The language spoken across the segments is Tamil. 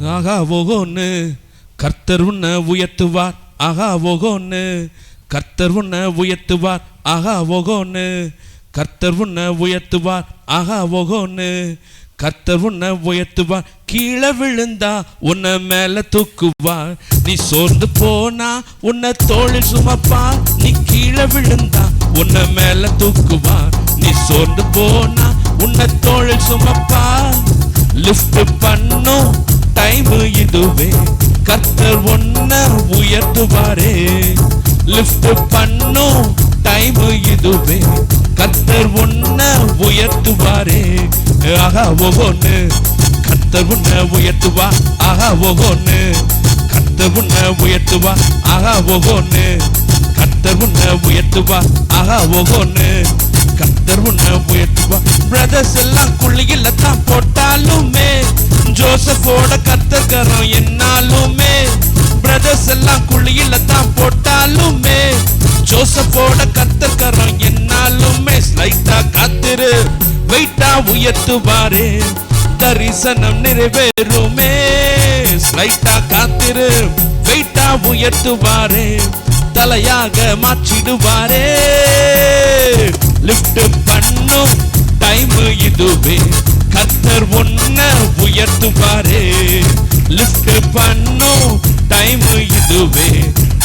ஆகா ஓகோன்னு கர்த்தர் உன்னை உயர்த்துவார். ஆகா ஓகோன்னு கர்த்தர் உன்னை உயர்த்துவார். ஆகா ஓகோன்னு கர்த்தர் உன்னை உயர்த்துவார். ஆகா ஓகோன்னு கர்த்தர் உன்னை உயர்த்துவார். கீழே விழுந்தா உன்னை மேல தூக்குவார். நீ சோர்ந்து போனா உன்னை தோளில் சுமப்பார். நீ கீழே விழுந்தா உன்னை மேல தூக்குவார். நீ சோர்ந்து போனா உன்னை தோளில் சுமப்பார். லிஃப்ட் பண்ணும் டைம் இதுவே, கர்த்தர் உன்னை உயர்த்துவாரே. லிஃப்ட் பண்ணும் டைம் இதுவே, கர்த்தர் உன்னை உயர்த்துவாரே. ஆகா ஓகோன்னு கர்த்தர் உன்னை உயர்த்துவா. ஆகா ஓகோன்னு கர்த்தர் உன்னை உயர்த்துவா. ஆகா ஓகோன்னு கர்த்தர் உன்னை உயர்த்துவா. ஆகா ஓகோன்னு கர்த்தர் உன்னை உயர்த்துவா. பிரதர்ஸ் எல்லாம் குழியில தான் போட்டாலுமே ஜோசப்போட கர்த்தர் கரம் என்னாலுமே. பிரதர்ஸ் எல்லாம் குழியில தான் போட்டாலுமே ஜோசப்போட கர்த்தர் கரம் என்னாலுமே. ஸ்லைட்டா காத்திரு, வெயிட்டா உயர்த்துவாரே, தரிசனம் நிறைவேறுமே. ஸ்லைட்டா காத்திரு, வெயிட்டா உயர்த்துவாரே, தலையாக மாற்றிடுவாரே. லிஃப்ட் பண்ணும் டைம் இதுவே, கர்த்தர் உன்னை உயர்த்துவாரே. லிஃப்ட் பண்ணும் டைம் இதுவே,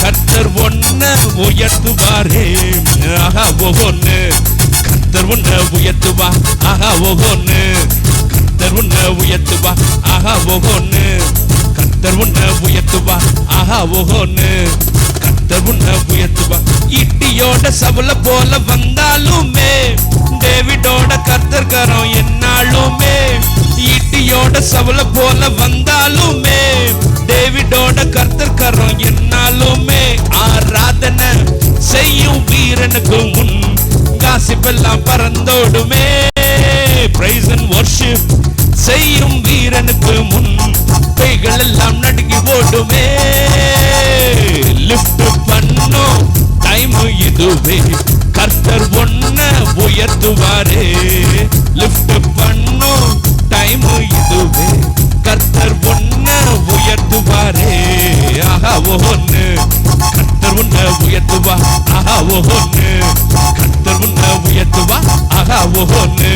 கர்த்தர் உன்னை உயர்த்துவாரே. ஆகா ஓகோன்னு கர்த்தர் உன்னை உயர்த்துவா. ஆகா ஓகோன்னு கர்த்தர் உன்னை உயர்த்துவா. ஆகா ஓகோன்னு கர்த்தர் உன்னை உயர்த்துவா. ஆகா ஓகோன்னு கர்த்தர் உன்னை உயர்த்துவா. இட்டியோட சவுல போல வந்தாலுமே டேவிடோட கர்த்தர் கரம் என்னாலுமே. இட்டியோட சவுல போல வந்தாலுமே டேவிடோட கர்த்தர் கரம் என்னாலுமே. ஆராதனை செய்யும் வீரனுக்கு முன் காசிப்பெல்லாம் பறந்தோடுமே. பிரைஸ் அண்ட் வர்ஷிப் செய்யும் வீரனுக்கு முன் பேய்கள் எல்லாம் நடுங்கி ஓடுமே. லிஃப்ட் பண்ணும் டைம் இதுவே, கர்த்தர் உன்னை உயர்த்துவாரே. லிஃப்ட் பண்ணும் டைம் இதுவே, கர்த்தர் உன்னை உயர்த்துவாரே. ஆகா ஓகோன்னு கர்த்தர் உன்னை உயர்த்துவா. ஆகா ஓகோன்னு கர்த்தர் உன்னை உயர்த்துவா. ஆகா ஓகோன்னு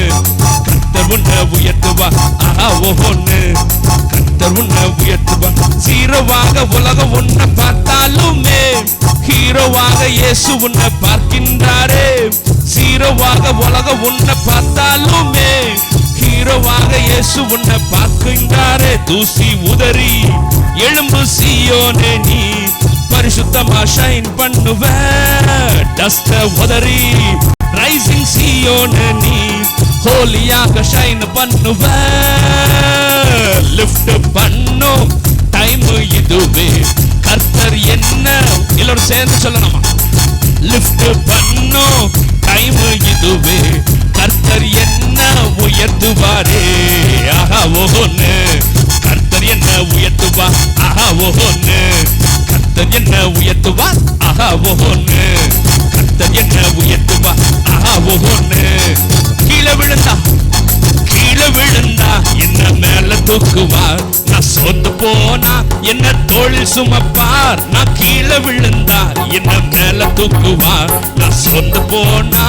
கர்த்தர் உன்னை உயர்த்துவா. ஆகா ஓகோன்னு கர்த்தர் உன்னை உயர்த்துவா. ஜீரோவாக உலகம் உன்னை பார்த்தாலுமே ஹீரோவாக இயேசு உன்னை பார்க்கின்றாரே. ஜீரோவாக உலகம் உன்னை பார்த்தாலுமே ஹீரோவாக இயேசு உன்னை பார்க்கின்றாரே. தூசி உதறி எழும்பு சீயோனே, நீ பரிசுத்தமா ஷைன் பண்ணுவ. டஸ்ட உதறி ரைசிங் சீயோனே, நீ ஹோலியாக ஷைன் பண்ணுவ. லிஃப்ட் பண்ணும் டைம் இதுவே, கர்த்தர் என்ன எல்லாரும் சேர்ந்து சொல்லணுமா? லிஃப்ட் பண்ணும் டைம் இதுவே, கர்த்தர் என்ன உயர்த்துவாரே. ஆகா ஓகோன்னு கர்த்தர் என்ன உயர்த்துவா. ஆகா ஓகோன்னு கர்த்தர் என்ன உயர்த்துவா. ஆகா ஓகோன்னு கர்த்தர் என்ன உயர்த்துவா. ஆகா ஓகோன்னு கீழே விழுந்தா என்ன மேல தூக்குவார். நான் சோர்ந்து போனா என்ன தோளில் சுமப்பார். நான் கீழே விழுந்தா என்ன மேல தூக்குவார். நான் சோர்ந்து போனா